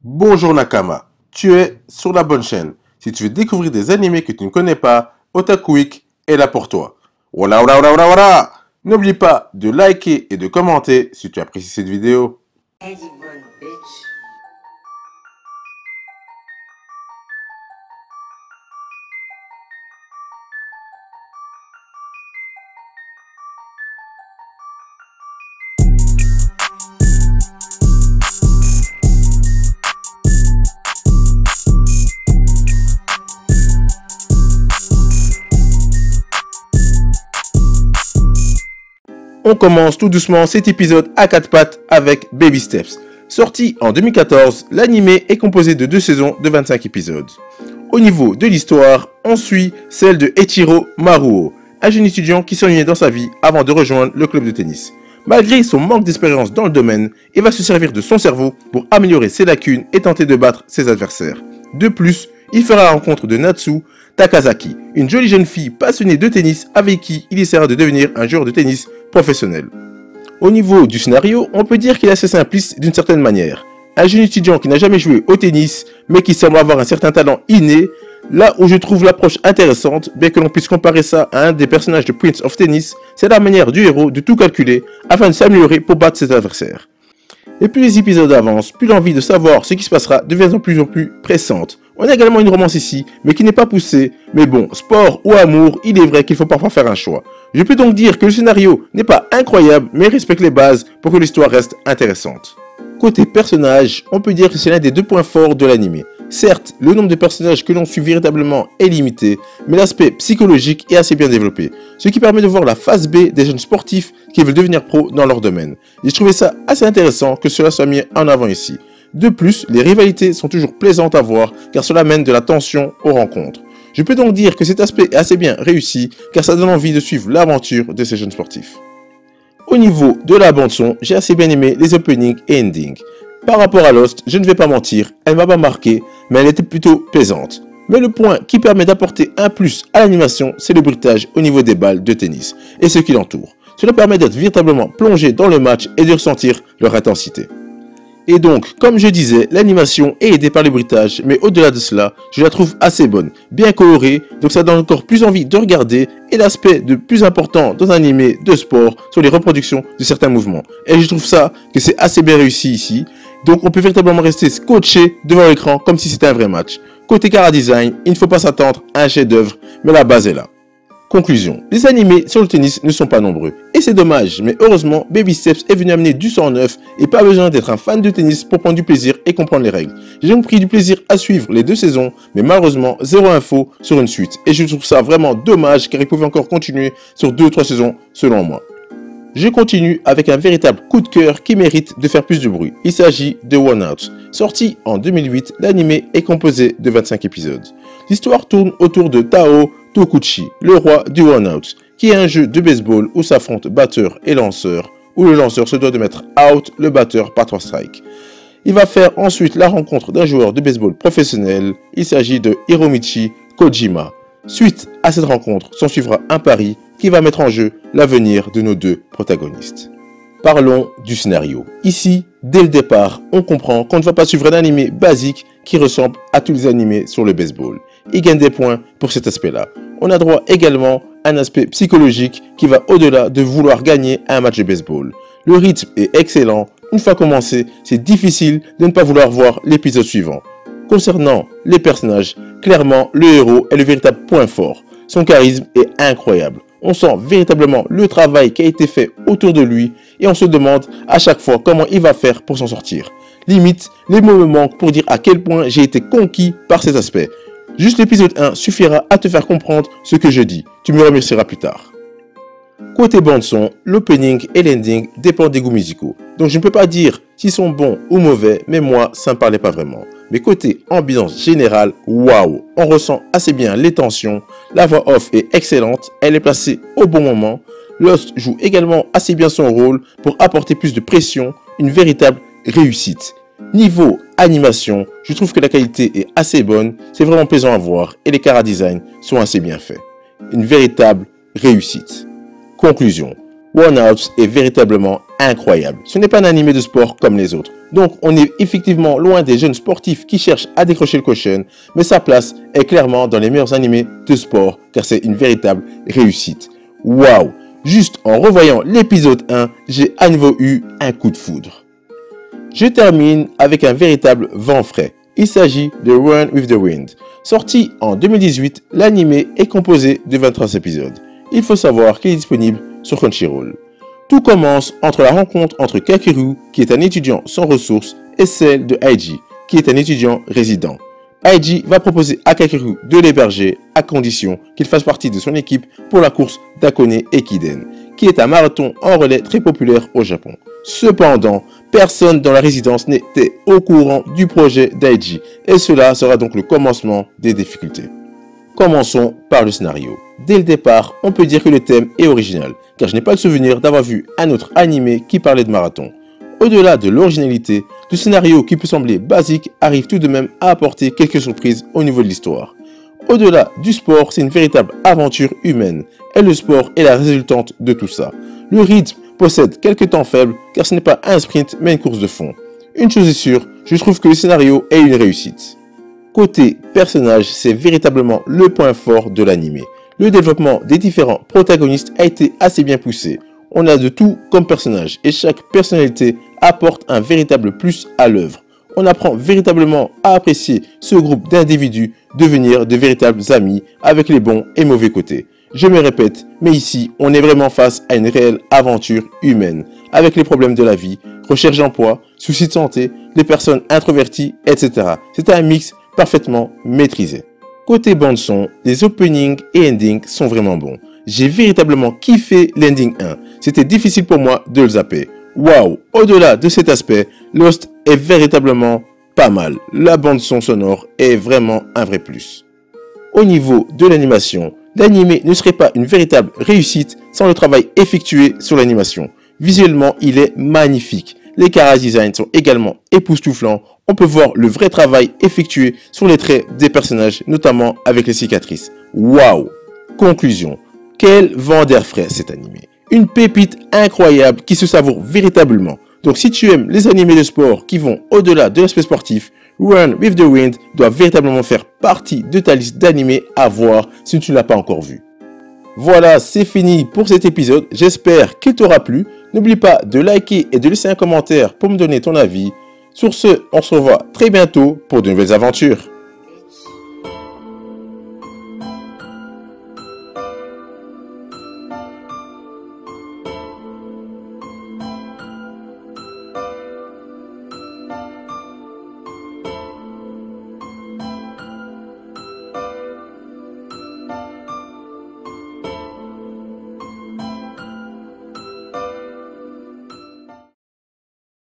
Bonjour Nakama, tu es sur la bonne chaîne. Si tu veux découvrir des animés que tu ne connais pas, Otaku Week est là pour toi. Voilà, voilà, voilà, voilà, voilà. N'oublie pas de liker et de commenter si tu apprécies cette vidéo. On commence tout doucement cet épisode à 4 pattes avec Baby Steps. Sorti en 2014, l'animé est composé de 2 saisons de 25 épisodes. Au niveau de l'histoire, on suit celle de Eiichiro Maruo, un jeune étudiant qui s'ennuyait dans sa vie avant de rejoindre le club de tennis. Malgré son manque d'expérience dans le domaine, il va se servir de son cerveau pour améliorer ses lacunes et tenter de battre ses adversaires. De plus, il fera la rencontre de Natsu Takazaki, une jolie jeune fille passionnée de tennis avec qui il essaiera de devenir un joueur de tennis professionnel. Au niveau du scénario, on peut dire qu'il est assez simpliste d'une certaine manière. Un jeune étudiant qui n'a jamais joué au tennis, mais qui semble avoir un certain talent inné, là où je trouve l'approche intéressante, bien que l'on puisse comparer ça à un des personnages de Prince of Tennis, c'est la manière du héros de tout calculer afin de s'améliorer pour battre ses adversaires. Et plus les épisodes avancent, plus l'envie de savoir ce qui se passera devient de plus en plus pressante. On a également une romance ici, mais qui n'est pas poussée. Mais bon, sport ou amour, il est vrai qu'il faut parfois faire un choix. Je peux donc dire que le scénario n'est pas incroyable, mais respecte les bases pour que l'histoire reste intéressante. Côté personnage, on peut dire que c'est l'un des 2 points forts de l'anime. Certes, le nombre de personnages que l'on suit véritablement est limité, mais l'aspect psychologique est assez bien développé, ce qui permet de voir la face B des jeunes sportifs qui veulent devenir pros dans leur domaine. J'ai trouvé ça assez intéressant que cela soit mis en avant ici. De plus, les rivalités sont toujours plaisantes à voir car cela mène de la tension aux rencontres. Je peux donc dire que cet aspect est assez bien réussi car ça donne envie de suivre l'aventure de ces jeunes sportifs. Au niveau de la bande son, j'ai assez bien aimé les openings et endings. Par rapport à Lost, je ne vais pas mentir, elle m'a pas marqué, mais elle était plutôt plaisante. Mais le point qui permet d'apporter un plus à l'animation, c'est le bruitage au niveau des balles de tennis et ce qui l'entoure. Cela permet d'être véritablement plongé dans le match et de ressentir leur intensité. Et donc, comme je disais, l'animation est aidée par le bruitage, mais au-delà de cela, je la trouve assez bonne, bien colorée, donc ça donne encore plus envie de regarder, et l'aspect de plus important dans un animé de sport sont les reproductions de certains mouvements. Et je trouve ça que c'est assez bien réussi ici, donc on peut véritablement rester scotché devant l'écran comme si c'était un vrai match. Côté chara design, il ne faut pas s'attendre à un chef-d'œuvre, mais la base est là. Conclusion, les animés sur le tennis ne sont pas nombreux, et c'est dommage, mais heureusement, Baby Steps est venu amener du sang neuf, et pas besoin d'être un fan de tennis pour prendre du plaisir et comprendre les règles. J'ai donc pris du plaisir à suivre les 2 saisons, mais malheureusement, zéro info sur une suite, et je trouve ça vraiment dommage car il pouvait encore continuer sur 2 ou 3 saisons selon moi. Je continue avec un véritable coup de cœur qui mérite de faire plus de bruit. Il s'agit de One Out. Sorti en 2008, l'anime est composé de 25 épisodes. L'histoire tourne autour de Tao Tokuchi, le roi du One Out, qui est un jeu de baseball où s'affrontent batteur et lanceur, où le lanceur se doit de mettre out le batteur par 3 strikes. Il va faire ensuite la rencontre d'un joueur de baseball professionnel, il s'agit de Hiromichi Kojima. Suite à cette rencontre, s'en suivra un pari qui va mettre en jeu l'avenir de nos 2 protagonistes. Parlons du scénario. Ici, dès le départ, on comprend qu'on ne va pas suivre un animé basique qui ressemble à tous les animés sur le baseball. Il gagne des points pour cet aspect-là. On a droit également à un aspect psychologique qui va au-delà de vouloir gagner un match de baseball. Le rythme est excellent. Une fois commencé, c'est difficile de ne pas vouloir voir l'épisode suivant. Concernant les personnages, clairement, le héros est le véritable point fort. Son charisme est incroyable. On sent véritablement le travail qui a été fait autour de lui et on se demande à chaque fois comment il va faire pour s'en sortir. Limite, les mots me manquent pour dire à quel point j'ai été conquis par cet aspect. Juste l'épisode 1 suffira à te faire comprendre ce que je dis. Tu me remercieras plus tard. Côté bande son, l'opening et l'ending dépendent des goûts musicaux. Donc je ne peux pas dire s'ils sont bons ou mauvais, mais moi ça ne me parlait pas vraiment. Mais côté ambiance générale, waouh, on ressent assez bien les tensions, la voix off est excellente, elle est placée au bon moment. Lost joue également assez bien son rôle pour apporter plus de pression, une véritable réussite. Niveau animation, je trouve que la qualité est assez bonne, c'est vraiment plaisant à voir et les chara design sont assez bien faits. Une véritable réussite. Conclusion. Runouts est véritablement incroyable. Ce n'est pas un animé de sport comme les autres. Donc on est effectivement loin des jeunes sportifs qui cherchent à décrocher le caution, mais sa place est clairement dans les meilleurs animés de sport car c'est une véritable réussite. Waouh! Juste en revoyant l'épisode 1, j'ai à nouveau eu un coup de foudre. Je termine avec un véritable vent frais. Il s'agit de Run with the Wind. Sorti en 2018, l'animé est composé de 23 épisodes. Il faut savoir qu'il est disponible sur Crunchyroll. Tout commence entre la rencontre entre Kakeru, qui est un étudiant sans ressources, et celle de Aiji, qui est un étudiant résident. Aiji va proposer à Kakeru de l'héberger à condition qu'il fasse partie de son équipe pour la course d'Akone Ekiden, qui est un marathon en relais très populaire au Japon. Cependant, personne dans la résidence n'était au courant du projet d'Aiji, et cela sera donc le commencement des difficultés. Commençons par le scénario. Dès le départ, on peut dire que le thème est original, car je n'ai pas le souvenir d'avoir vu un autre animé qui parlait de marathon. Au-delà de l'originalité, le scénario qui peut sembler basique arrive tout de même à apporter quelques surprises au niveau de l'histoire. Au-delà du sport, c'est une véritable aventure humaine, et le sport est la résultante de tout ça. Le rythme possède quelques temps faibles, car ce n'est pas un sprint mais une course de fond. Une chose est sûre, je trouve que le scénario est une réussite. Côté personnage, c'est véritablement le point fort de l'animé. Le développement des différents protagonistes a été assez bien poussé. On a de tout comme personnage et chaque personnalité apporte un véritable plus à l'œuvre. On apprend véritablement à apprécier ce groupe d'individus devenir de véritables amis avec les bons et mauvais côtés. Je me répète, mais ici, on est vraiment face à une réelle aventure humaine, avec les problèmes de la vie, recherche d'emploi, soucis de santé, les personnes introverties, etc. C'est un mix parfaitement maîtrisé. Côté bande son, les openings et endings sont vraiment bons. J'ai véritablement kiffé l'ending 1. C'était difficile pour moi de le zapper. Waouh! Au-delà de cet aspect, Lost est véritablement pas mal. La bande son sonore est vraiment un vrai plus. Au niveau de l'animation, l'animé ne serait pas une véritable réussite sans le travail effectué sur l'animation. Visuellement, il est magnifique. Les chara designs sont également époustouflants. On peut voir le vrai travail effectué sur les traits des personnages, notamment avec les cicatrices. Waouh! Conclusion. Quel vent d'air frais cet animé. Une pépite incroyable qui se savoure véritablement. Donc si tu aimes les animés de sport qui vont au-delà de l'aspect sportif, Run with the Wind doit véritablement faire partie de ta liste d'animés à voir si tu ne l'as pas encore vu. Voilà, c'est fini pour cet épisode. J'espère qu'il t'aura plu. N'oublie pas de liker et de laisser un commentaire pour me donner ton avis. Sur ce, on se revoit très bientôt pour de nouvelles aventures.